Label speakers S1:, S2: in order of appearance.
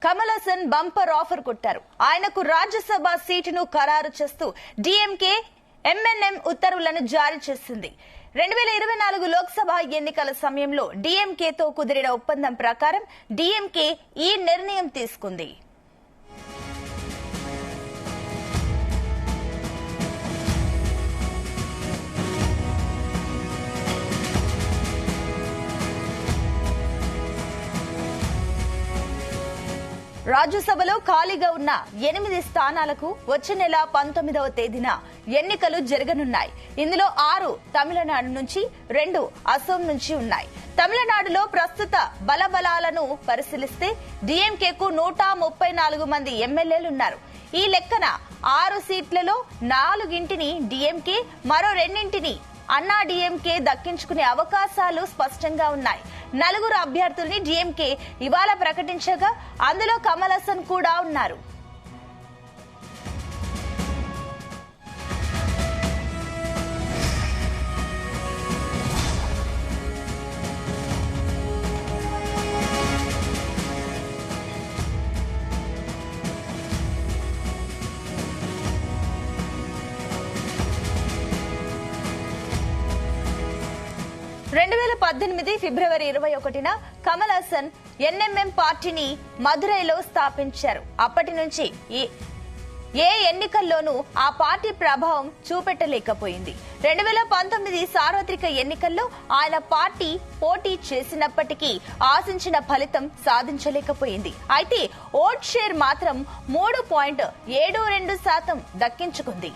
S1: Kamal Haasan bumper offer కొట్టారు. ఆయనకు రాజ్యసభ సీటును ఖరారు చేస్తూ డీఎంకే ఎంఎన్ఎం ఉత్తర్వులను జారీ చేసింది. 2024 లోక్సభ ఎన్నికల సమయంలో డీఎంకేతో కుదిరిన ఒప్పందం ప్రకారం డీఎంకే ఈ నిర్ణయం తీసుకుంది. రాజ్యసభలో ఖాళీగా ఉన్న 8 స్థానాలకు వచ్చే నెల 19వ తేదీన ఎన్నికలు జరగనున్నాయి. ఇందులో 6 తమిళనాడు నుంచి, 2 అసోం నుంచి ఉన్నాయి. తమిళనాడులో ప్రస్తుత బలబలాలను పరిశీలిస్తే డీఎంకేకు 134 మంది ఎమ్మెల్యేలున్నారు. ఈ లెక్కన 6 సీట్లలో 4ంటిని డీఎంకే, మరో 2ంటిని అన్నా డీఎంకే దక్కించుకునే అవకాశాలు స్పష్టంగా ఉన్నాయి. 4 అభ్యర్థుల్ని డీఎంకే ఇవాళ ప్రకటించగా అందులో కమల్ హాసన్ కూడా ఉన్నారు. ఫిబ్రవరి 21న కమల్ హాసన్ ఎన్ఎంఎం పార్టీని మదురైలో స్థాపించారు. అప్పటి నుంచి ఏ ఎన్నికల్లోనూ ఆ పార్టీ ప్రభావం చూపెట్టలేకపోయింది. 2019 సార్వత్రిక ఎన్నికల్లో ఆయన పార్టీ పోటీ చేసినప్పటికీ ఆశించిన ఫలితం సాధించలేకపోయింది. అయితే ఓట్ షేర్ మాత్రం 3.72% దక్కించుకుంది.